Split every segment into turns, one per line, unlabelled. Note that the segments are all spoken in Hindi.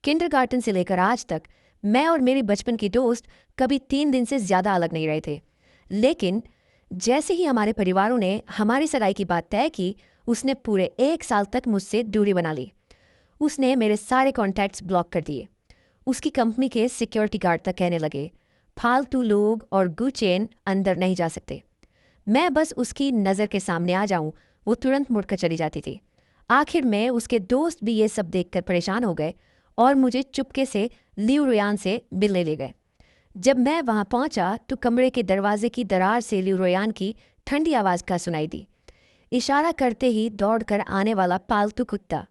किंडरगार्टन से लेकर आज तक मैं और मेरी बचपन की दोस्त कभी 3 दिन से ज्यादा अलग नहीं रहे थे। लेकिन जैसे ही हमारे परिवारों ने हमारी सगाई की बात तय की, उसने पूरे 1 साल तक मुझसे दूरी बना ली। उसने मेरे सारे कॉन्टैक्ट्स ब्लॉक कर दिए। उसकी कंपनी के सिक्योरिटी गार्ड तक कहने लगे, फालतू लोग और गुचेन अंदर नहीं जा सकते। मैं बस उसकी नज़र के सामने आ जाऊं, वो तुरंत मुड़कर चली जाती थी। आखिर में उसके दोस्त भी ये सब देखकर परेशान हो गए और मुझे चुपके से लियू रुयान से मिलने ले गए। जब मैं वहां पहुंचा तो कमरे के दरवाजे की दरार से लियू रुयान की ठंडी आवाज़ का सुनाई दी। इशारा करते ही दौड़कर आने वाला पालतू कुत्ता।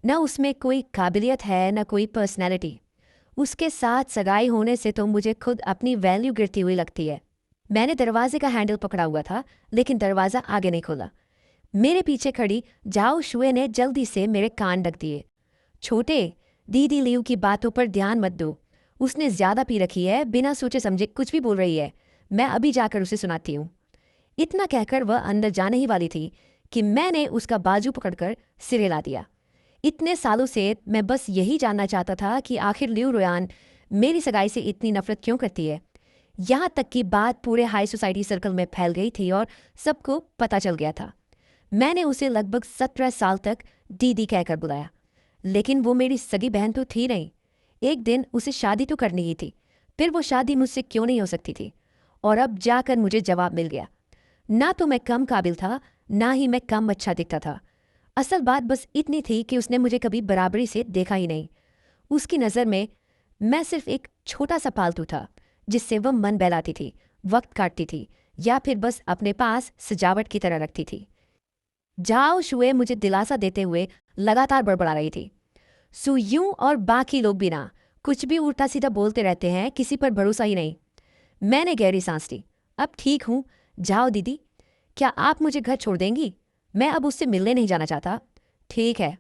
न उसमें कोई काबिलियत है न कोई पर्सनैलिटी। उसके साथ सगाई होने से तो मुझे खुद अपनी वैल्यू गिरती हुई लगती है। मैंने दरवाजे का हैंडल पकड़ा हुआ था, लेकिन दरवाज़ा आगे नहीं खोला। मेरे पीछे खड़ी जाओ शुए ने जल्दी से मेरे कान ढक दिए। छोटे, दीदी लियू की बातों पर ध्यान मत दो। उसने ज्यादा पी रखी है, बिना सोचे समझे कुछ भी बोल रही है। मैं अभी जाकर उसे सुनाती हूँ। इतना कहकर वह अंदर जाने ही वाली थी कि मैंने उसका बाजू पकड़कर सिर हिला दिया। इतने सालों से मैं बस यही जानना चाहता था कि आखिर लियू रुयान मेरी सगाई से इतनी नफरत क्यों करती है। यहाँ तक कि बात पूरे हाई सोसाइटी सर्कल में फैल गई थी और सबको पता चल गया था। मैंने उसे लगभग 17 साल तक दीदी कहकर बुलाया, लेकिन वो मेरी सगी बहन तो थी नहीं। एक दिन उसे शादी तो करनी ही थी, फिर वो शादी मुझसे क्यों नहीं हो सकती थी। और अब जाकर मुझे जवाब मिल गया। ना तो मैं कम काबिल था, ना ही मैं कम अच्छा दिखता था। असल बात बस इतनी थी कि उसने मुझे कभी बराबरी से देखा ही नहीं। उसकी नज़र में मैं सिर्फ एक छोटा सा पालतू था, जिससे वह मन बहलाती थी, वक्त काटती थी, या फिर बस अपने पास सजावट की तरह रखती थी। जाओ शुए मुझे दिलासा देते हुए लगातार बड़बड़ा रही थी। सुयूं और बाकी लोग भी ना, कुछ भी उल्टा सीधा बोलते रहते हैं, किसी पर भरोसा ही नहीं। मैंने गहरी सांस ली। अब ठीक हूं। जाओ दीदी, क्या आप मुझे घर छोड़ देंगी? मैं अब उससे मिलने नहीं जाना चाहता। ठीक है।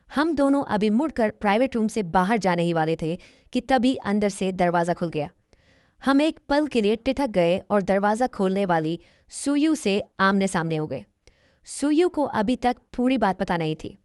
हम दोनों अभी मुड़कर प्राइवेट रूम से बाहर जाने ही वाले थे कि तभी अंदर से दरवाज़ा खुल गया। हम एक पल के लिए ठिठक गए और दरवाज़ा खोलने वाली सुयू से आमने सामने हो गए। सुयू को अभी तक पूरी बात पता नहीं थी।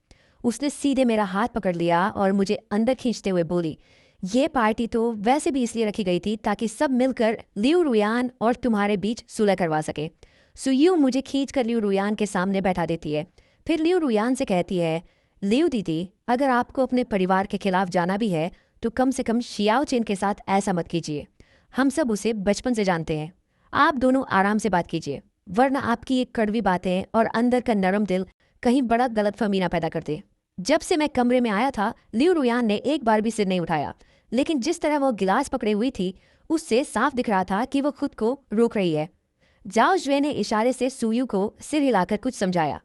उसने सीधे मेरा हाथ पकड़ लिया और मुझे अंदर खींचते हुए बोली, ये पार्टी तो वैसे भी इसलिए रखी गई थी ताकि सब मिलकर लियू रुयान और तुम्हारे बीच सुलह करवा सके। सुयू मुझे खींचकर लियू रुयान के सामने बैठा देती है। फिर लियू रुयान से कहती है, लियू दीदी, अगर आपको अपने परिवार के खिलाफ जाना भी है तो कम से कम शियाओ चेन के साथ ऐसा मत कीजिए। हम सब उसे बचपन से जानते हैं। आप दोनों आराम से बात कीजिए, वरना आपकी ये कड़वी बातें और अंदर का नरम दिल कहीं बड़ा गलतफहमी ना पैदा कर दे। जब से मैं कमरे में आया था, लियू रुयान ने एक बार भी सिर नहीं उठाया, लेकिन जिस तरह वो गिलास पकड़े हुई थी, उससे साफ दिख रहा था कि वो खुद को रोक रही है। जाओ जुए ने इशारे से सुयू को सिर हिलाकर कुछ समझाया।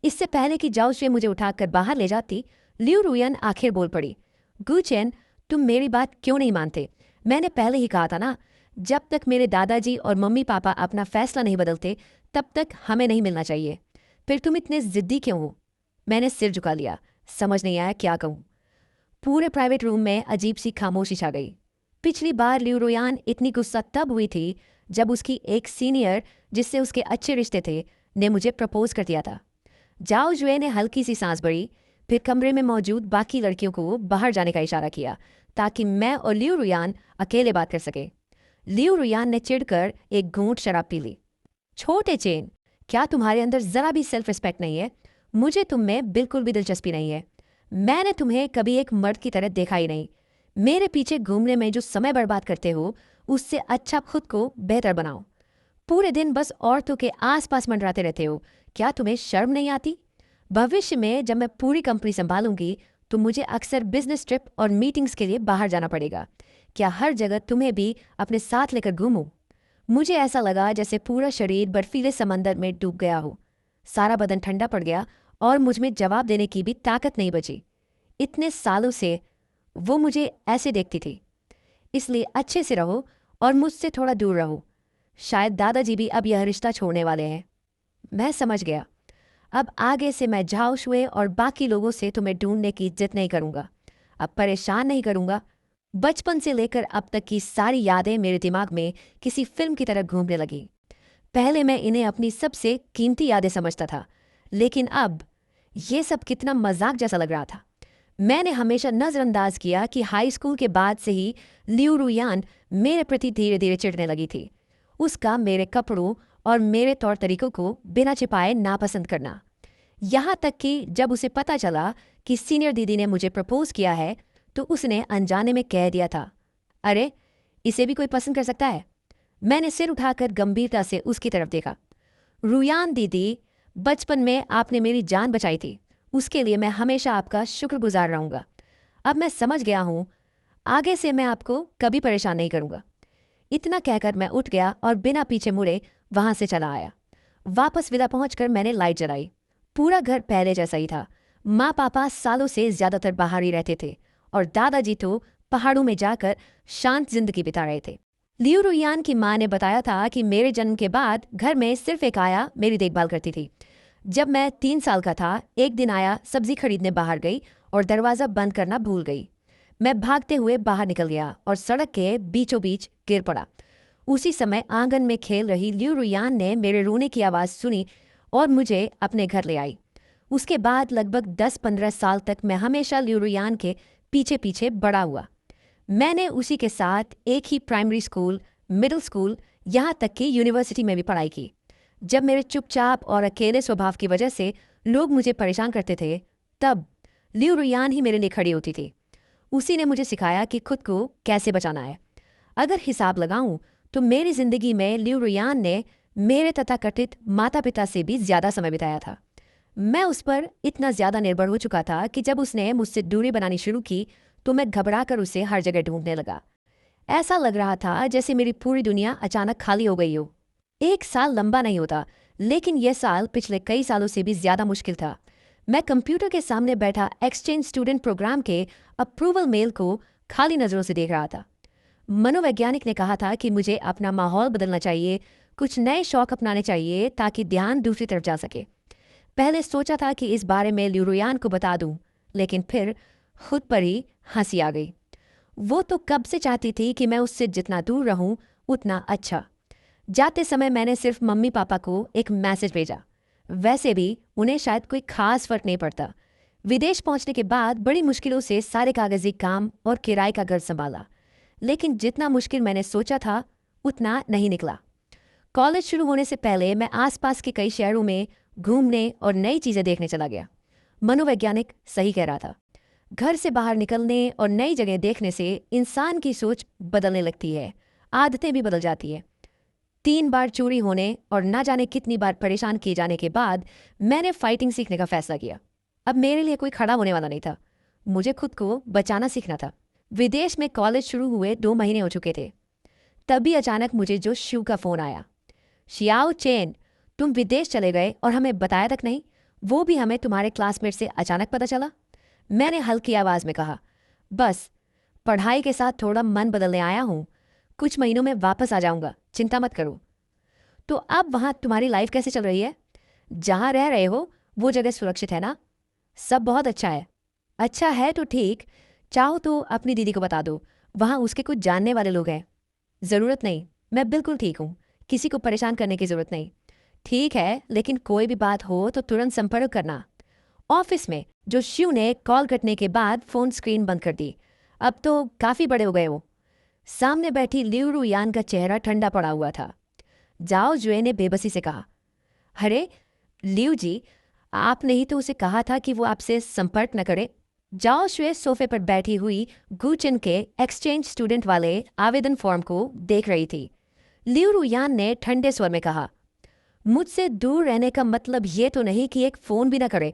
इससे पहले कि जाओ जुए मुझे उठाकर बाहर ले जाती, लियू रुयान आखिर बोल पड़ी, गुचेन, तुम मेरी बात क्यों नहीं मानते? मैंने पहले ही कहा था ना, जब तक मेरे दादाजी और मम्मी पापा अपना फैसला नहीं बदलते तब तक हमें नहीं मिलना चाहिए। फिर तुम इतने जिद्दी क्यों हो? मैंने सिर झुका लिया। समझ नहीं आया क्या कहूँ। पूरे प्राइवेट रूम में अजीब सी खामोशी छा गई। पिछली बार लियू रुयान इतनी गुस्सा तब हुई थी जब उसकी एक सीनियर, जिससे उसके अच्छे रिश्ते थे, ने मुझे प्रपोज कर दिया था। जाओ जुए ने हल्की सी सांस भरी, फिर कमरे में मौजूद बाकी लड़कियों को बाहर जाने का इशारा किया ताकि मैं और लियू रुयान अकेले बात कर सके। लियू रुयान ने चिढ़कर एक घूंट शराब पी ली। छोटे चेन, क्या तुम्हारे अंदर जरा भी सेल्फ रिस्पेक्ट नहीं है? मुझे तुम में बिल्कुल भी दिलचस्पी नहीं है। मैंने तुम्हें कभी एक मर्द की तरह देखा ही नहीं। मेरे पीछे घूमने में जो समय बर्बाद करते हो, उससे अच्छा खुद को बेहतर बनाओ। पूरे दिन बस औरतों के आसपास मंडराते रहते हो। क्या तुम्हें शर्म नहीं आती? भविष्य में जब मैं पूरी कंपनी संभालूंगी तो मुझे अक्सर बिजनेस ट्रिप और मीटिंग्स के लिए बाहर जाना पड़ेगा। क्या हर जगह तुम्हें भी अपने साथ लेकर घूमूं? मुझे ऐसा लगा जैसे पूरा शरीर बर्फीले समंदर में डूब गया हो। सारा बदन ठंडा पड़ गया और मुझमें जवाब देने की भी ताकत नहीं बची। इतने सालों से वो मुझे ऐसे देखती थी। इसलिए अच्छे से रहो और मुझसे थोड़ा दूर रहो। शायद दादाजी भी अब यह रिश्ता छोड़ने वाले हैं। मैं समझ गया। अब आगे से मैं झाओ शुए और बाकी लोगों से तुम्हें ढूंढने की जिद नहीं करूंगा। अब परेशान नहीं करूंगा। बचपन से लेकर अब तक की सारी यादें मेरे दिमाग में किसी फिल्म की तरह घूमने लगी। पहले मैं इन्हें अपनी सबसे कीमती यादें समझता था, लेकिन अब ये सब कितना मजाक जैसा लग रहा था। मैंने हमेशा नज़रअंदाज किया कि हाई स्कूल के बाद से ही लियू रुयान मेरे प्रति धीरे धीरे चिढ़ने लगी थी। उसका मेरे कपड़ों और मेरे तौर तरीकों को बिना छिपाए नापसंद करना। यहाँ तक कि जब उसे पता चला कि सीनियर दीदी ने मुझे प्रपोज किया है तो उसने अनजाने में कह दिया था, अरे इसे भी कोई पसंद कर सकता है। मैंने सिर उठाकर गंभीरता से उसकी तरफ देखा। रुयान दीदी, बचपन में आपने मेरी जान बचाई थी, उसके लिए मैं हमेशा आपका शुक्रगुजार रहूंगा। अब मैं समझ गया हूँ, आगे से मैं आपको कभी परेशान नहीं करूंगा। इतना कहकर मैं उठ गया और बिना पीछे मुड़े वहां से चला आया। वापस विला पहुंचकर मैंने लाइट जलाई। पूरा घर पहले जैसा ही था। माँ पापा सालों से ज्यादातर बाहर ही रहते थे और दादाजी तो पहाड़ों में जाकर शांत जिंदगी बिता रहे थे। लियू रुयान की माँ ने बताया था कि मेरे जन्म के बाद घर में सिर्फ एक आया मेरी देखभाल करती थी। जब मैं 3 साल का था, एक दिन आया सब्जी खरीदने बाहर गई और दरवाज़ा बंद करना भूल गई। मैं भागते हुए बाहर निकल गया और सड़क के बीचों बीच गिर पड़ा। उसी समय आंगन में खेल रही लियू रुयान ने मेरे रोने की आवाज़ सुनी और मुझे अपने घर ले आई। उसके बाद लगभग 10-15 साल तक मैं हमेशा लियू रुयान के पीछे पीछे बड़ा हुआ। मैंने उसी के साथ एक ही प्राइमरी स्कूल, मिडिल स्कूल, यहाँ तक कि यूनिवर्सिटी में भी पढ़ाई की। जब मेरे चुपचाप और अकेले स्वभाव की वजह से लोग मुझे परेशान करते थे, तब लियू रुयान ही मेरे लिए खड़ी होती थी। उसी ने मुझे सिखाया कि खुद को कैसे बचाना है। अगर हिसाब लगाऊं तो मेरी जिंदगी में लियू रुयान ने मेरे तथाकथित माता पिता से भी ज्यादा समय बिताया था। मैं उस पर इतना ज्यादा निर्भर हो चुका था कि जब उसने मुझसे दूरी बनानी शुरू की तो मैं घबरा कर उसे हर जगह ढूंढने लगा। ऐसा लग रहा था जैसे मेरी पूरी दुनिया अचानक खाली हो गई हो। 1 साल लंबा नहीं होता, लेकिन यह साल पिछले कई सालों से भी ज्यादा मुश्किल था। मैं कंप्यूटर के सामने बैठा एक्सचेंज स्टूडेंट प्रोग्राम के अप्रूवल मेल को खाली नजरों से देख रहा था। मनोवैज्ञानिक ने कहा था कि मुझे अपना माहौल बदलना चाहिए, कुछ नए शौक अपनाने चाहिए ताकि ध्यान दूसरी तरफ जा सके। पहले सोचा था कि इस बारे में लियू रुयान को बता दूं, लेकिन फिर खुद पर ही हंसी आ गई। वो तो कब से चाहती थी कि मैं उससे जितना दूर रहूं उतना अच्छा। जाते समय मैंने सिर्फ मम्मी पापा को एक मैसेज भेजा। वैसे भी उन्हें शायद कोई खास फर्क नहीं पड़ता। विदेश पहुंचने के बाद बड़ी मुश्किलों से सारे कागजी काम और किराए का घर संभाला, लेकिन जितना मुश्किल मैंने सोचा था उतना नहीं निकला। कॉलेज शुरू होने से पहले मैं आसपास के कई शहरों में घूमने और नई चीज़ें देखने चला गया। मनोवैज्ञानिक सही कह रहा था। घर से बाहर निकलने और नई जगह देखने से इंसान की सोच बदलने लगती है, आदतें भी बदल जाती है। 3 बार चोरी होने और ना जाने कितनी बार परेशान किए जाने के बाद मैंने फाइटिंग सीखने का फैसला किया। अब मेरे लिए कोई खड़ा होने वाला नहीं था, मुझे खुद को बचाना सीखना था। विदेश में कॉलेज शुरू हुए 2 महीने हो चुके थे, तभी अचानक मुझे जो शिव का फ़ोन आया। शियाओ चेन, तुम विदेश चले गए और हमें बताया तक नहीं, वो भी हमें तुम्हारे क्लासमेट से अचानक पता चला। मैंने हल्की आवाज़ में कहा, बस पढ़ाई के साथ थोड़ा मन बदलने आया हूँ, कुछ महीनों में वापस आ जाऊंगा, चिंता मत करो। तो अब वहाँ तुम्हारी लाइफ कैसे चल रही है? जहाँ रह रहे हो वो जगह सुरक्षित है ना? सब बहुत अच्छा है। अच्छा है तो ठीक, चाहो तो अपनी दीदी को बता दो, वहाँ उसके कुछ जानने वाले लोग हैं। ज़रूरत नहीं, मैं बिल्कुल ठीक हूँ, किसी को परेशान करने की ज़रूरत नहीं। ठीक है, लेकिन कोई भी बात हो तो तुरंत संपर्क करना। ऑफिस में जो शिव ने कॉल कटने के बाद फ़ोन स्क्रीन बंद कर दी। अब तो काफ़ी बड़े हो गए वो। सामने बैठी लियू रुयान का चेहरा ठंडा पड़ा हुआ था। जाओ जुए ने बेबसी से कहा, अरे लियू जी, आपने ही तो उसे कहा था कि वो आपसे संपर्क न करे। जाओ शुए सोफे पर बैठी हुई गुचिन के एक्सचेंज स्टूडेंट वाले आवेदन फॉर्म को देख रही थी। लियू रुयान ने ठंडे स्वर में कहा, मुझसे दूर रहने का मतलब ये तो नहीं कि एक फ़ोन भी न करे।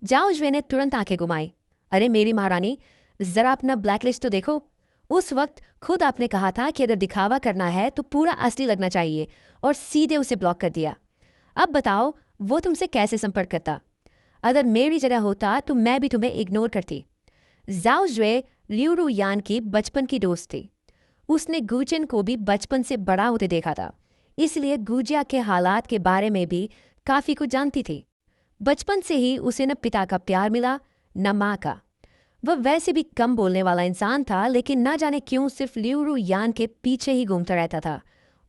जाओ जुए ने तुरंत आंखें घुमाई। अरे मेरी महारानी, ज़रा अपना ब्लैकलिस्ट तो देखो। उस वक्त खुद आपने कहा था कि अगर दिखावा करना है तो पूरा असली लगना चाहिए, और सीधे उसे ब्लॉक कर दिया। अब बताओ वो तुमसे कैसे संपर्क करता? अगर मेरी जगह होता तो मैं भी तुम्हें इग्नोर करती। जाओ जुए लियू रुयान की बचपन की दोस्त थी। उसने गुचिन को भी बचपन से बड़ा होते देखा था, इसलिए गुजिया के हालात के बारे में भी काफ़ी कुछ जानती थी। बचपन से ही उसे न पिता का प्यार मिला न माँ का। वह वैसे भी कम बोलने वाला इंसान था, लेकिन ना जाने क्यों सिर्फ लियू रुयान के पीछे ही घूमता रहता था।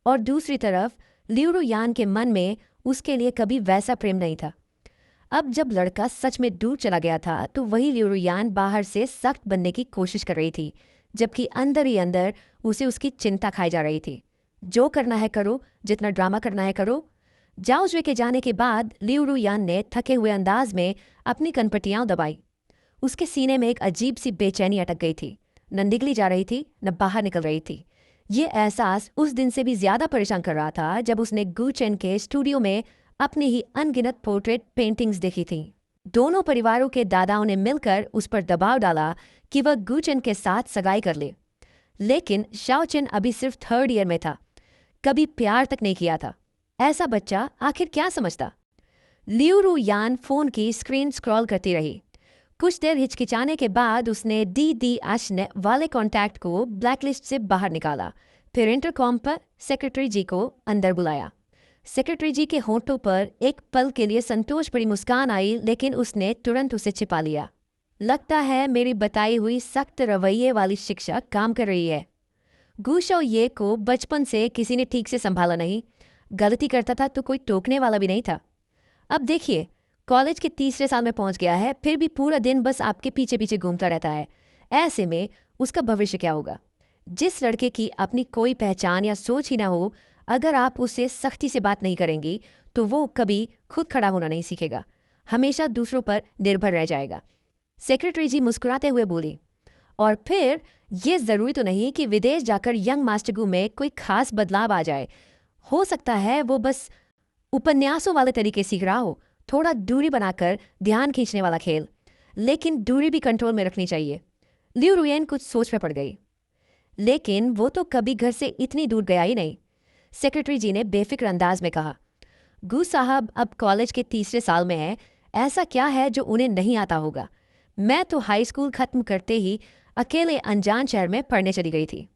और दूसरी तरफ लियू रुयान के मन में उसके लिए कभी वैसा प्रेम नहीं था। अब जब लड़का सच में दूर चला गया था तो वही लिउरुयान बाहर से सख्त बनने की कोशिश कर रही थी, जबकि अंदर ही अंदर उसे उसकी चिंता खाई जा रही थी। जो करना है करो, जितना ड्रामा करना है करो। जाओजुए के जाने के बाद लिउरुयान ने थके हुए अंदाज में अपनी कनपटियां दबाई। उसके सीने में एक अजीब सी बेचैनी अटक गई थी। न निगली जा रही थी, न बाहर निकल रही थी। ये एहसास उस दिन से भी ज्यादा परेशान कर रहा था जब उसने गू चेन के स्टूडियो में अपनी ही अनगिनत पोर्ट्रेट पेंटिंग्स देखी थीं। दोनों परिवारों के दादाओं ने मिलकर उस पर दबाव डाला कि वह गू चेन के साथ सगाई कर ले, लेकिन शाओ चेन अभी सिर्फ 3rd ईयर में था, कभी प्यार तक नहीं किया था। ऐसा बच्चा आखिर क्या समझता? लिउरुयान फोन की स्क्रीन स्क्रॉल करती रही। कुछ देर हिचकिचाने के बाद उसने डी आशने वाले कॉन्टैक्ट को ब्लैकलिस्ट से बाहर निकाला। फिर इंटरकॉम पर सेक्रेटरी जी को अंदर बुलाया। सेक्रेटरी जी के होंठों पर एक पल के लिए संतोष भरी मुस्कान आई, लेकिन उसने तुरंत उसे छिपा लिया। लगता है मेरी बताई हुई सख्त रवैये वाली शिक्षा काम कर रही है। गूशो ये को बचपन से किसी ने ठीक से संभाला नहीं। गलती करता था तो कोई टोकने वाला भी नहीं था। अब देखिए, कॉलेज के 3रे साल में पहुंच गया है, फिर भी पूरा दिन बस आपके पीछे पीछे घूमता रहता है। ऐसे में उसका भविष्य क्या होगा? जिस लड़के की अपनी कोई पहचान या सोच ही ना हो, अगर आप उससे सख्ती से बात नहीं करेंगी तो वो कभी खुद खड़ा होना नहीं सीखेगा, हमेशा दूसरों पर निर्भर रह जाएगा। सेक्रेटरी जी मुस्कुराते हुए बोली, और फिर ये ज़रूरी तो नहीं कि विदेश जाकर यंग मास्टरगू में कोई खास बदलाव आ जाए। हो सकता है वो बस उपन्यासों वाले तरीके सीख रहा हो, थोड़ा दूरी बनाकर ध्यान खींचने वाला खेल। लेकिन दूरी भी कंट्रोल में रखनी चाहिए। लिउरुयन कुछ सोच में पड़ गई। लेकिन वो तो कभी घर से इतनी दूर गया ही नहीं, सेक्रेटरी जी ने बेफिक्र अंदाज में कहा। गू साहब अब कॉलेज के 3रे साल में हैं, ऐसा क्या है जो उन्हें नहीं आता होगा? मैं तो हाई स्कूल खत्म करते ही अकेले अनजान शहर में पढ़ने चली गई थी।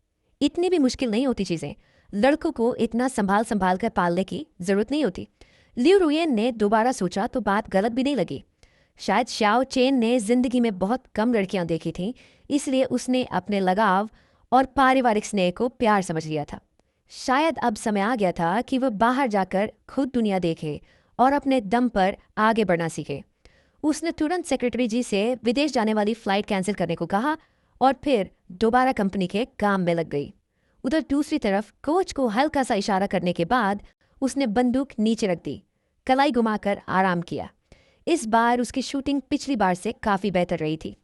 इतनी भी मुश्किल नहीं होती चीज़ें। लड़कों को इतना संभाल संभाल कर पालने की जरूरत नहीं होती। लिउरुयन ने दोबारा सोचा तो बात गलत भी नहीं लगी। शायद शाओ चेन ने जिंदगी में बहुत कम लड़कियां देखी थीं, इसलिए उसने अपने लगाव और पारिवारिक स्नेह को प्यार समझ लिया था। शायद अब समय आ गया था कि वह बाहर जाकर खुद दुनिया देखे और अपने दम पर आगे बढ़ना सीखे। उसने तुरंत सेक्रेटरी जी से विदेश जाने वाली फ्लाइट कैंसिल करने को कहा और फिर दोबारा कंपनी के काम में लग गई। उधर दूसरी तरफ कोच को हल्का सा इशारा करने के बाद उसने बंदूक नीचे रख दी, कलाई घुमाकर आराम किया। इस बार उसकी शूटिंग पिछली बार से काफी बेहतर रही थी।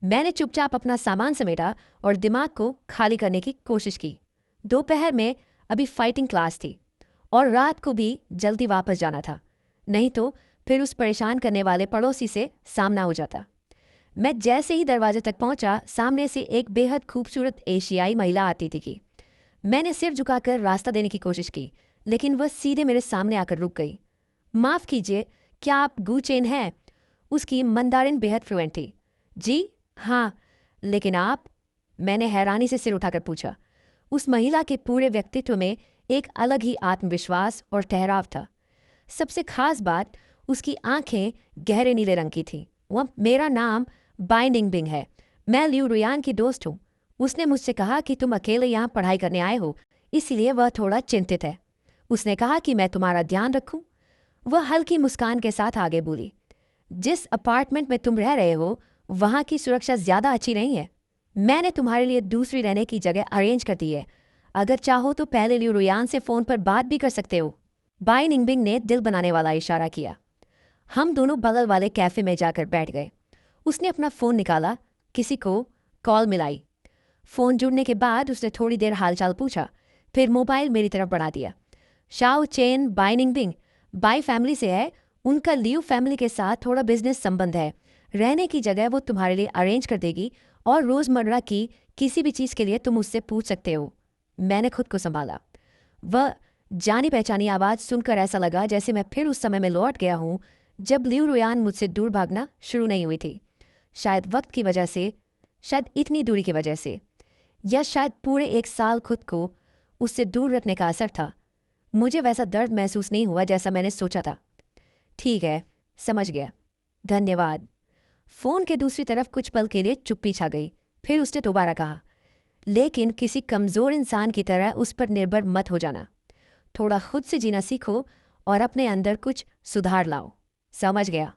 मैंने चुपचाप अपना सामान समेटा और दिमाग को खाली करने की कोशिश की। दोपहर में अभी फाइटिंग क्लास थी और रात को भी जल्दी वापस जाना था, नहीं तो फिर उस परेशान करने वाले पड़ोसी से सामना हो जाता। मैं जैसे ही दरवाजे तक पहुंचा, सामने से एक बेहद खूबसूरत एशियाई महिला आती थी। मैंने सिर झुकाकर रास्ता देने की कोशिश की, लेकिन वह सीधे मेरे सामने आकर रुक गई। माफ़ कीजिए, क्या आप गू चेन हैं? उसकी मंदारिन बेहद फ्लुएंट थी। जी हाँ, लेकिन आप? मैंने हैरानी से सिर उठाकर पूछा। उस महिला के पूरे व्यक्तित्व में एक अलग ही आत्मविश्वास और ठहराव था। सबसे खास बात, उसकी आंखें गहरे नीले रंग की थीं। वह मेरा नाम बाइनिंगबिंग है, मैं लिउरुयान की दोस्त हूँ। उसने मुझसे कहा कि तुम अकेले यहाँ पढ़ाई करने आए हो, इसीलिए वह थोड़ा चिंतित है। उसने कहा कि मैं तुम्हारा ध्यान रखूं। वह हल्की मुस्कान के साथ आगे बोली, जिस अपार्टमेंट में तुम रह रहे हो वहाँ की सुरक्षा ज़्यादा अच्छी नहीं है। मैंने तुम्हारे लिए दूसरी रहने की जगह अरेंज कर दी है। अगर चाहो तो पहले लिउरुयान से फ़ोन पर बात भी कर सकते हो। बाइनिंगबिंग ने दिल बनाने वाला इशारा किया। हम दोनों बगल वाले कैफ़े में जाकर बैठ गए। उसने अपना फ़ोन निकाला, किसी को कॉल मिलाई। फ़ोन जुड़ने के बाद उसने थोड़ी देर हालचाल पूछा, फिर मोबाइल मेरी तरफ बढ़ा दिया। शाओ चेन बाइनिंगबिंग बाई फैमिली से है। उनका लियू फैमिली के साथ थोड़ा बिजनेस संबंध है। रहने की जगह वो तुम्हारे लिए अरेंज कर देगी और रोज़मर्रा की किसी भी चीज़ के लिए तुम उससे पूछ सकते हो। मैंने खुद को संभाला। वह जानी पहचानी आवाज़ सुनकर ऐसा लगा जैसे मैं फिर उस समय में लौट गया हूँ जब लिउरुयान मुझसे दूर भागना शुरू नहीं हुई थी। शायद वक्त की वजह से, शायद इतनी दूरी की वजह से, या शायद पूरे 1 साल खुद को उससे दूर रखने का असर था। मुझे वैसा दर्द महसूस नहीं हुआ जैसा मैंने सोचा था। ठीक है, समझ गया, धन्यवाद। फ़ोन के दूसरी तरफ कुछ पल के लिए चुप्पी छा गई। फिर उसने दोबारा कहा, लेकिन किसी कमज़ोर इंसान की तरह उस पर निर्भर मत हो जाना। थोड़ा खुद से जीना सीखो और अपने अंदर कुछ सुधार लाओ। समझ गया।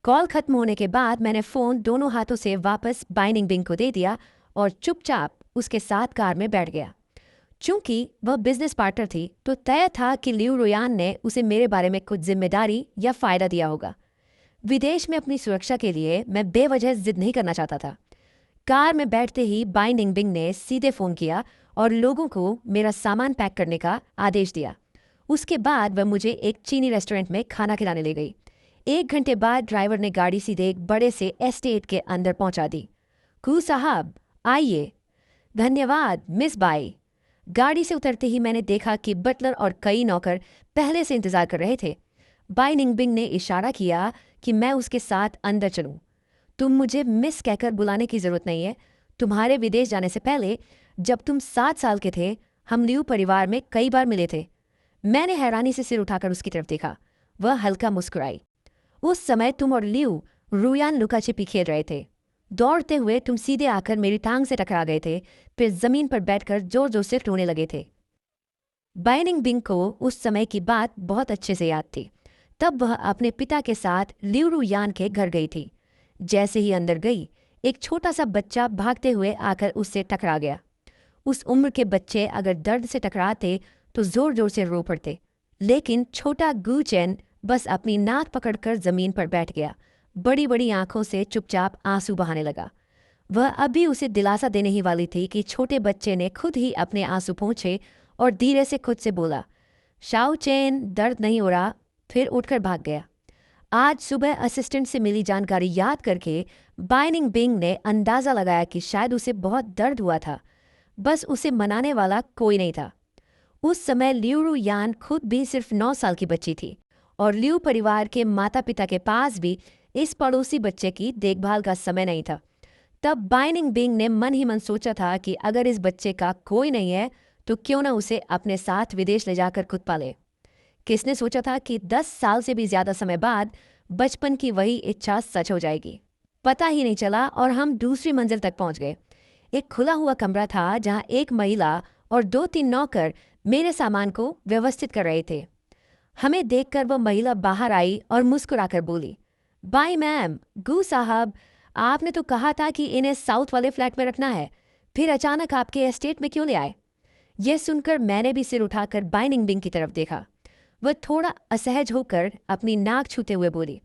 कॉल खत्म होने के बाद मैंने फ़ोन दोनों हाथों से वापस बाइनिंग बिंग को दे दिया और चुपचाप उसके साथ कार में बैठ गया। चूंकि वह बिजनेस पार्टनर थी तो तय था कि लिऊ रोयान ने उसे मेरे बारे में कुछ जिम्मेदारी या फ़ायदा दिया होगा। विदेश में अपनी सुरक्षा के लिए मैं बेवजह जिद नहीं करना चाहता था। कार में बैठते ही बाइनिंग बिंग ने सीधे फ़ोन किया और लोगों को मेरा सामान पैक करने का आदेश दिया। उसके बाद वह मुझे एक चीनी रेस्टोरेंट में खाना खिलाने ले गई। 1 घंटे बाद ड्राइवर ने गाड़ी सीधे एक बड़े से एस्टेट के अंदर पहुंचा दी। कू साहब, आइए। धन्यवाद मिस बाई। गाड़ी से उतरते ही मैंने देखा कि बटलर और कई नौकर पहले से इंतजार कर रहे थे। बाइनिंग बिंग ने इशारा किया कि मैं उसके साथ अंदर चलूं। तुम मुझे मिस कहकर बुलाने की जरूरत नहीं है। तुम्हारे विदेश जाने से पहले, जब तुम 7 साल के थे, हम लियू परिवार में कई बार मिले थे। मैंने हैरानी से सिर उठाकर उसकी तरफ देखा। वह हल्का मुस्कुराई। उस समय तुम और लियू रुयान लुका छिपी खेल रहे थे। दौड़ते हुए तुम सीधे आकर मेरी टांग से टकरा गए थे, फिर जमीन पर बैठकर जोर जोर से रोने लगे थे। बाइनिंग बिंग को उस समय की बात बहुत अच्छे से याद थी। तब वह अपने पिता के साथ लियू रुयान के घर गई थी। जैसे ही अंदर गई, एक छोटा सा बच्चा भागते हुए आकर उससे टकरा गया। उस उम्र के बच्चे अगर दर्द से टकराते तो जोर जोर से रो पड़ते, लेकिन छोटा गू चैन बस अपनी नाक पकड़कर जमीन पर बैठ गया। बड़ी बड़ी आंखों से चुपचाप आंसू बहाने लगा। वह अभी उसे दिलासा देने ही वाली थी कि छोटे बच्चे ने खुद ही अपने आंसू पोंछे और धीरे से खुद से बोला, शाओ चैन, दर्द नहीं हो रहा। फिर उठकर भाग गया। आज सुबह असिस्टेंट से मिली जानकारी याद करके बाइनिंग बिंग ने अंदाजा लगाया कि शायद उसे बहुत दर्द हुआ था, बस उसे मनाने वाला कोई नहीं था। उस समय लियू रुयान खुद भी सिर्फ 9 साल की बच्ची थी और लियू परिवार के माता पिता के पास भी इस पड़ोसी बच्चे की देखभाल का समय नहीं था। तब बाइनिंग बिंग ने मन ही मन सोचा था कि अगर इस बच्चे का कोई नहीं है तो क्यों न उसे अपने साथ विदेश ले जाकर खुद पाले। किसने सोचा था कि 10 साल से भी ज्यादा समय बाद बचपन की वही इच्छा सच हो जाएगी। पता ही नहीं चला और हम दूसरी मंजिल तक पहुंच गए। एक खुला हुआ कमरा था जहां एक महिला और 2-3 नौकर मेरे सामान को व्यवस्थित कर रहे थे। हमें देखकर वह महिला बाहर आई और मुस्कुराकर बोली, बाय मैम, गू साहब, आपने तो कहा था कि इन्हें साउथ वाले फ्लैट में रखना है, फिर अचानक आपके एस्टेट में क्यों ले आए? यह सुनकर मैंने भी सिर उठाकर बाइनिंग बिंग की तरफ देखा। वह थोड़ा असहज होकर अपनी नाक छूते हुए बोली,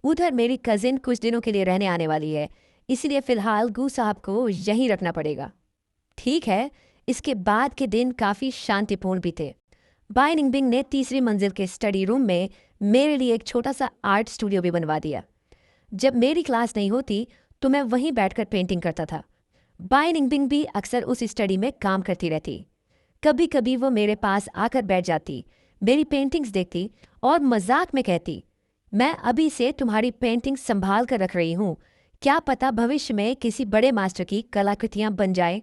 उधर मेरी कजिन कुछ दिनों के लिए रहने आने वाली है, इसलिए फिलहाल गू साहब को यहीं रखना पड़ेगा। ठीक है। इसके बाद के दिन काफ़ी शांतिपूर्ण भी थे। बाइनिंग बिंग ने तीसरी मंजिल के स्टडी रूम में मेरे लिए एक छोटा सा आर्ट स्टूडियो भी बनवा दिया। जब मेरी क्लास नहीं होती तो मैं वहीं बैठकर पेंटिंग करता था। बाइनिंग बिंग भी अक्सर उस स्टडी में काम करती रहती। कभी कभी वो मेरे पास आकर बैठ जाती, मेरी पेंटिंग्स देखती और मजाक में कहती, मैं अभी से तुम्हारी पेंटिंग संभाल कर रख रही हूँ, क्या पता भविष्य में किसी बड़े मास्टर की कलाकृतियाँ बन जाए।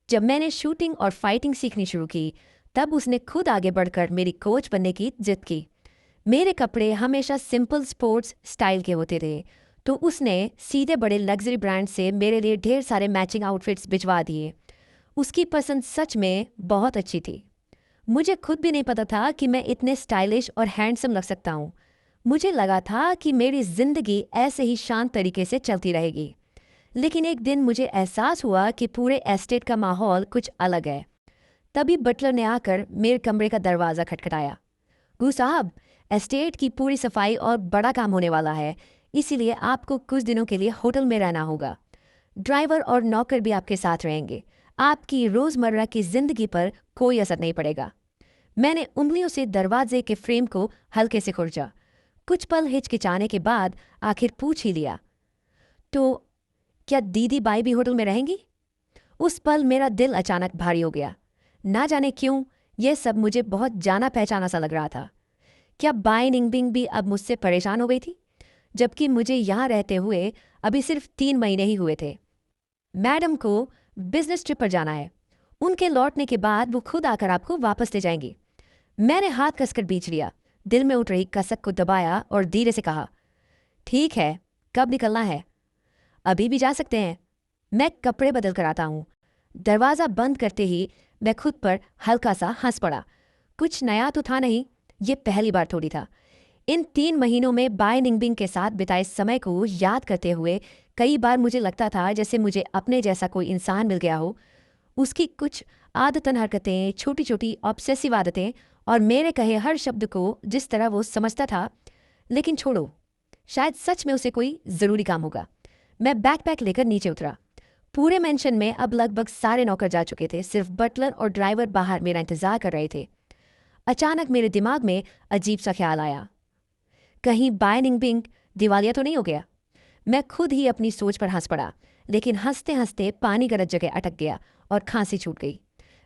जब मैंने शूटिंग और फाइटिंग सीखनी शुरू की तब उसने खुद आगे बढ़कर मेरी कोच बनने की जिद की। मेरे कपड़े हमेशा सिंपल स्पोर्ट्स स्टाइल के होते थे, तो उसने सीधे बड़े लग्जरी ब्रांड से मेरे लिए ढेर सारे मैचिंग आउटफिट्स भिजवा दिए। उसकी पसंद सच में बहुत अच्छी थी। मुझे खुद भी नहीं पता था कि मैं इतने स्टाइलिश और हैंडसम लग सकता हूँ। मुझे लगा था कि मेरी जिंदगी ऐसे ही शांत तरीके से चलती रहेगी। लेकिन एक दिन मुझे एहसास हुआ कि पूरे एस्टेट का माहौल कुछ अलग है। तभी बटलर ने आकर मेरे कमरे का दरवाज़ा खटखटाया। गू साहब, एस्टेट की पूरी सफाई और बड़ा काम होने वाला है, इसीलिए आपको कुछ दिनों के लिए होटल में रहना होगा। ड्राइवर और नौकर भी आपके साथ रहेंगे। आपकी रोज़मर्रा की जिंदगी पर कोई असर नहीं पड़ेगा। मैंने उंगलियों से दरवाजे के फ्रेम को हल्के से खुरचा। कुछ पल हिचकिचाने के बाद आखिर पूछ ही लिया, तो क्या दीदी बाई भी होटल में रहेंगी? उस पल मेरा दिल अचानक भारी हो गया। ना जाने क्यों यह सब मुझे बहुत जाना पहचाना सा लग रहा था। क्या बाइनिंग बिंग भी अब मुझसे परेशान हो गई थी, जबकि मुझे यहाँ रहते हुए अभी सिर्फ 3 महीने ही हुए थे। मैडम को बिजनेस ट्रिप पर जाना है, उनके लौटने के बाद वो खुद आकर आपको वापस ले जाएंगी। मैंने हाथ कसकर बींच लिया, दिल में उठ रही कसक को दबाया और धीरे से कहा, ठीक है, कब निकलना है? अभी भी जा सकते हैं, मैं कपड़े बदल कर आता हूँ। दरवाज़ा बंद करते ही मैं खुद पर हल्का सा हंस पड़ा। कुछ नया तो था नहीं, ये पहली बार थोड़ी था। इन 3 महीनों में बाय निंगबिंग के साथ बिताए समय को याद करते हुए कई बार मुझे लगता था जैसे मुझे अपने जैसा कोई इंसान मिल गया हो। उसकी कुछ आदतन हरकतें, छोटी छोटी ऑब्सेसिव आदतें और मेरे कहे हर शब्द को जिस तरह वो समझता था। लेकिन छोड़ो, शायद सच में उसे कोई ज़रूरी काम होगा। मैं बैकपैक लेकर नीचे उतरा। पूरे मेंशन में अब लगभग सारे नौकर जा चुके थे, सिर्फ बटलर और ड्राइवर बाहर मेरा इंतजार कर रहे थे। अचानक मेरे दिमाग में अजीब सा ख्याल आया, कहीं बाय निंगबिंग दिवालिया तो नहीं हो गया। मैं खुद ही अपनी सोच पर हंस पड़ा, लेकिन हंसते हंसते पानी गरज जगह अटक गया और खांसी छूट गई।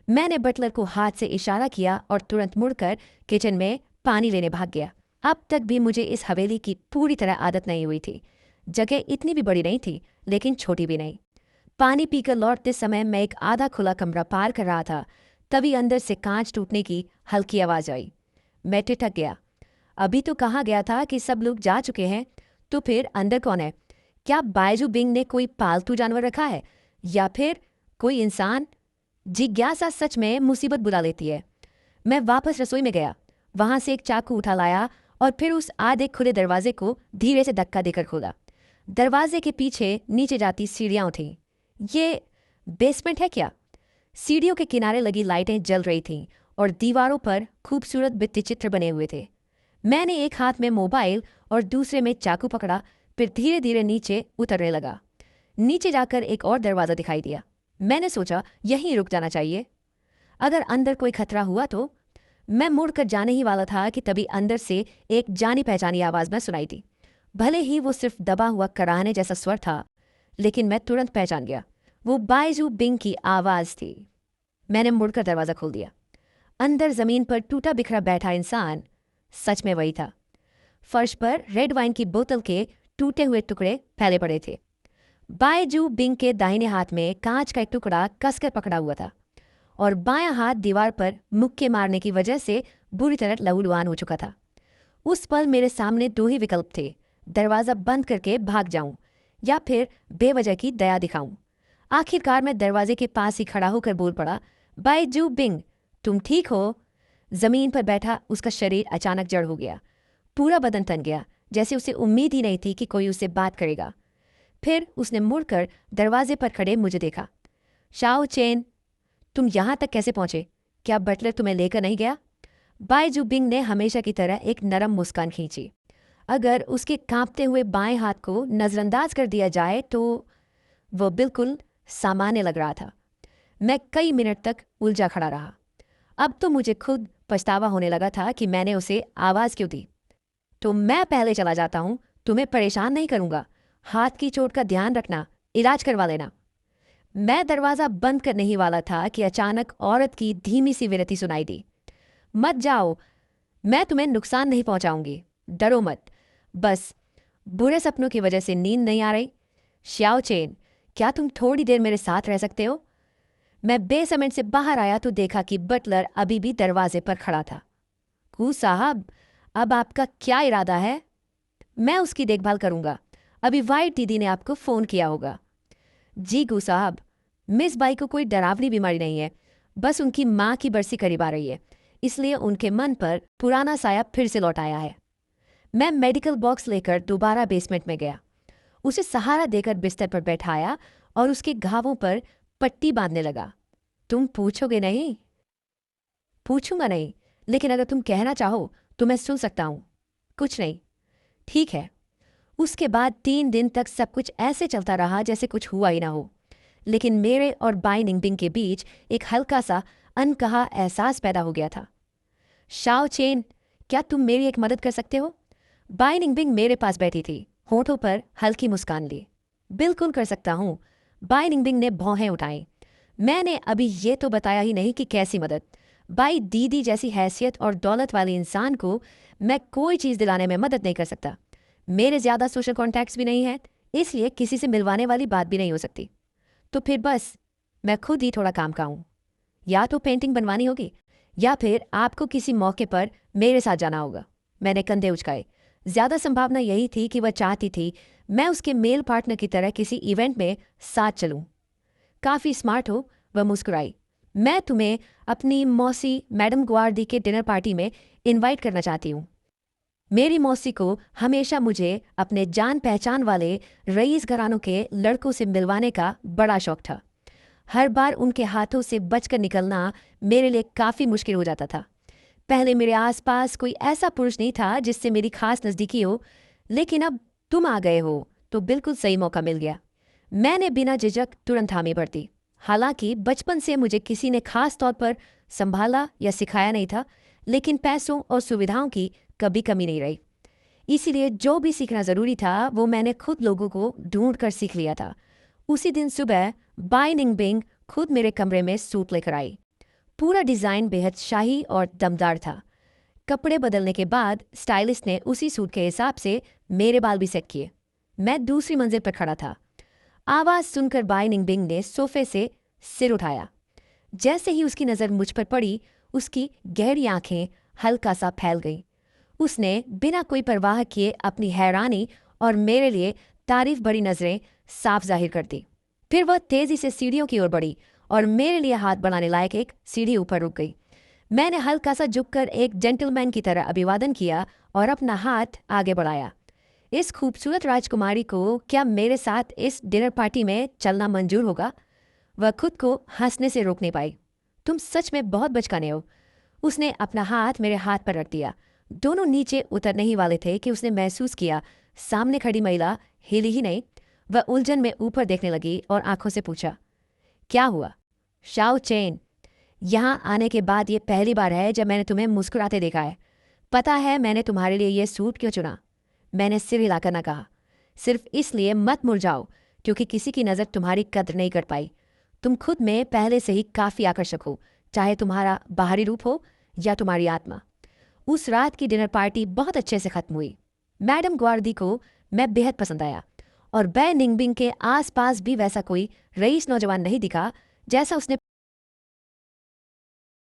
मैंने बटलर को हाथ से इशारा किया और तुरंत मुड़कर किचन में पानी लेने भाग गया। अब तक भी मुझे इस हवेली की पूरी तरह आदत नहीं हुई थी। जगह इतनी भी बड़ी नहीं थी, लेकिन छोटी भी नहीं। पानी पीकर लौटते समय मैं एक आधा खुला कमरा पार कर रहा था, तभी अंदर से कांच टूटने की हल्की आवाज आई। मैं ठिठक गया। अभी तो कहा गया था कि सब लोग जा चुके हैं, तो फिर अंदर कौन है? क्या बायजू बिंग ने कोई पालतू जानवर रखा है, या फिर कोई इंसान? जिज्ञासा सच में मुसीबत बुला लेती है। मैं वापस रसोई में गया, वहां से एक चाकू उठा लाया और फिर उस आधे खुले दरवाजे को धीरे से धक्का देकर खोला। दरवाजे के पीछे नीचे जाती सीढ़ियां थीं। ये बेसमेंट है क्या? सीढ़ियों के किनारे लगी लाइटें जल रही थीं और दीवारों पर खूबसूरत भित्ति चित्र बने हुए थे। मैंने एक हाथ में मोबाइल और दूसरे में चाकू पकड़ा, फिर धीरे धीरे नीचे उतरने लगा। नीचे जाकर एक और दरवाज़ा दिखाई दिया। मैंने सोचा यहीं रुक जाना चाहिए, अगर अंदर कोई खतरा हुआ तो। मैं मुड़कर जाने ही वाला था कि तभी अंदर से एक जानी पहचानी आवाज़ में सुनाई दी। भले ही वो सिर्फ दबा हुआ कराहने जैसा स्वर था, लेकिन मैं तुरंत पहचान गया, वो बायजू बिंग की आवाज़ थी। मैंने मुड़कर दरवाज़ा खोल दिया। अंदर ज़मीन पर टूटा बिखरा बैठा इंसान सच में वही था। फर्श पर रेड वाइन की बोतल के टूटे हुए टुकड़े फैले पड़े थे। बायजू बिंग के दाहिने हाथ में कांच का एक टुकड़ा कसकर पकड़ा हुआ था और बायां हाथ दीवार पर मुक्के मारने की वजह से बुरी तरह लहूलुहान हो चुका था। उस पल मेरे सामने 2 ही विकल्प थे, दरवाज़ा बंद करके भाग जाऊं या फिर बेवजह की दया दिखाऊं। आखिरकार मैं दरवाजे के पास ही खड़ा होकर बोल पड़ा, बायजू बिंग, तुम ठीक हो? जमीन पर बैठा उसका शरीर अचानक जड़ हो गया। पूरा बदन तन गया, जैसे उसे उम्मीद ही नहीं थी कि कोई उससे बात करेगा। फिर उसने मुड़कर दरवाजे पर खड़े मुझे देखा। शाओ चेन, तुम यहाँ तक कैसे पहुंचे? क्या बटलर तुम्हें लेकर नहीं गया? बायजू बिंग ने हमेशा की तरह एक नरम मुस्कान खींची। अगर उसके कांपते हुए बाएं हाथ को नज़रअंदाज कर दिया जाए तो वह बिल्कुल सामान्य लग रहा था। मैं कई मिनट तक उलझा खड़ा रहा। अब तो मुझे खुद पछतावा होने लगा था कि मैंने उसे आवाज़ क्यों दी। तो मैं पहले चला जाता हूँ, तुम्हें परेशान नहीं करूँगा। हाथ की चोट का ध्यान रखना, इलाज करवा लेना। मैं दरवाज़ा बंद करने ही वाला था कि अचानक औरत की धीमी सी विनती सुनाई दी। मत जाओ, मैं तुम्हें नुकसान नहीं पहुंचाऊंगी, डरो मत। बस बुरे सपनों की वजह से नींद नहीं आ रही? श्याओ चेन, क्या तुम थोड़ी देर मेरे साथ रह सकते हो? मैं बेसमेंट से बाहर आया तो देखा कि बटलर अभी भी दरवाजे पर खड़ा था। कू साहब, अब आपका क्या इरादा है? मैं उसकी देखभाल करूंगा। अभी वाइट दीदी ने आपको फ़ोन किया होगा। जी गू साहब, मिस बाई को कोई डरावनी बीमारी नहीं है, बस उनकी माँ की बरसी करीब आ रही है, इसलिए उनके मन पर पुराना साया फिर से लौट आया है। मैं मेडिकल बॉक्स लेकर दोबारा बेसमेंट में गया, उसे सहारा देकर बिस्तर पर बैठाया और उसके घावों पर पट्टी बांधने लगा। तुम पूछोगे नहीं? पूछूंगा नहीं, लेकिन अगर तुम कहना चाहो तो मैं सुन सकता हूँ। कुछ नहीं। ठीक है। उसके बाद 3 दिन तक सब कुछ ऐसे चलता रहा जैसे कुछ हुआ ही ना हो, लेकिन मेरे और बाई निंगबिंग के बीच एक हल्का सा अनकहा एहसास पैदा हो गया था। शाओ चेन, क्या तुम मेरी एक मदद कर सकते हो? बाई निंगबिंग मेरे पास बैठी थी, होठों पर हल्की मुस्कान ली। बिल्कुल कर सकता हूँ। बाई निंगबिंग ने भौहें उठाई। मैंने अभी ये तो बताया ही नहीं कि कैसी मदद। बाई दीदी जैसी हैसियत और दौलत वाले इंसान को मैं कोई चीज़ दिलाने में मदद नहीं कर सकता। मेरे ज़्यादा सोशल कॉन्टैक्ट्स भी नहीं हैं, इसलिए किसी से मिलवाने वाली बात भी नहीं हो सकती। तो फिर बस मैं खुद ही थोड़ा काम का हूँ। या तो पेंटिंग बनवानी होगी या फिर आपको किसी मौके पर मेरे साथ जाना होगा। मैंने कंधे उचकाए। ज़्यादा संभावना यही थी कि वह चाहती थी मैं उसके मेल पार्टनर की तरह किसी इवेंट में साथ चलूं। काफ़ी स्मार्ट हो, वह मुस्कुराई। मैं तुम्हें अपनी मौसी मैडम ग्वार्दी के डिनर पार्टी में इनवाइट करना चाहती हूँ। मेरी मौसी को हमेशा मुझे अपने जान पहचान वाले रईस घरानों के लड़कों से मिलवाने का बड़ा शौक था। हर बार उनके हाथों से बचकर निकलना मेरे लिए काफ़ी मुश्किल हो जाता था। पहले मेरे आसपास कोई ऐसा पुरुष नहीं था जिससे मेरी खास नज़दीकी हो, लेकिन अब तुम आ गए हो तो बिल्कुल सही मौका मिल गया। मैंने बिना झिझक तुरंत हामी भरती। हालांकि बचपन से मुझे किसी ने खास तौर पर संभाला या सिखाया नहीं था, लेकिन पैसों और सुविधाओं की कभी कमी नहीं रही। इसीलिए जो भी सीखना ज़रूरी था वो मैंने खुद लोगों को ढूंढ कर सीख लिया था। उसी दिन सुबह बाई निंगबिंग खुद मेरे कमरे में सूट लेकर आई। पूरा डिज़ाइन बेहद शाही और दमदार था। कपड़े बदलने के बाद स्टाइलिस्ट ने उसी सूट के हिसाब से मेरे बाल भी सेट किए। मैं दूसरी मंजिल पर खड़ा था। आवाज़ सुनकर बाई निंगबिंग ने सोफे से सिर उठाया। जैसे ही उसकी नज़र मुझ पर पड़ी, उसकी गहरी आंखें हल्का सा फैल गईं। उसने बिना कोई परवाह किए अपनी हैरानी और मेरे लिए तारीफ भरी नज़रें साफ जाहिर कर दी। फिर वह तेज़ी से सीढ़ियों की ओर बढ़ी और मेरे लिए हाथ बढ़ाने लायक एक सीढ़ी ऊपर रुक गई। मैंने हल्का सा झुककर एक जेंटलमैन की तरह अभिवादन किया और अपना हाथ आगे बढ़ाया। इस खूबसूरत राजकुमारी को क्या मेरे साथ इस डिनर पार्टी में चलना मंजूर होगा? वह खुद को हंसने से रोक नहीं पाई। तुम सच में बहुत बचकाने हो। उसने अपना हाथ मेरे हाथ पर रख दिया। दोनों नीचे उतरने ही वाले थे कि उसने महसूस किया सामने खड़ी महिला हिली ही नहीं। वह उलझन में ऊपर देखने लगी और आंखों से पूछा, क्या हुआ? शाओ चेन, यहाँ आने के बाद ये पहली बार है जब मैंने तुम्हें मुस्कुराते देखा है। पता है मैंने तुम्हारे लिए ये सूट क्यों चुना? मैंने सिर हिलाकर न कहा। सिर्फ इसलिए मत मुरझाओ क्योंकि किसी की नज़र तुम्हारी कद्र नहीं कर पाई। तुम खुद में पहले से ही काफ़ी आकर्षक हो, चाहे तुम्हारा बाहरी रूप हो या तुम्हारी आत्मा। उस रात की डिनर पार्टी बहुत अच्छे से खत्म हुई। मैडम ग्वार्दी को मैं बेहद पसंद आया और बै निंगबिंग के आसपास भी वैसा कोई रईस नौजवान नहीं दिखा जैसा उसने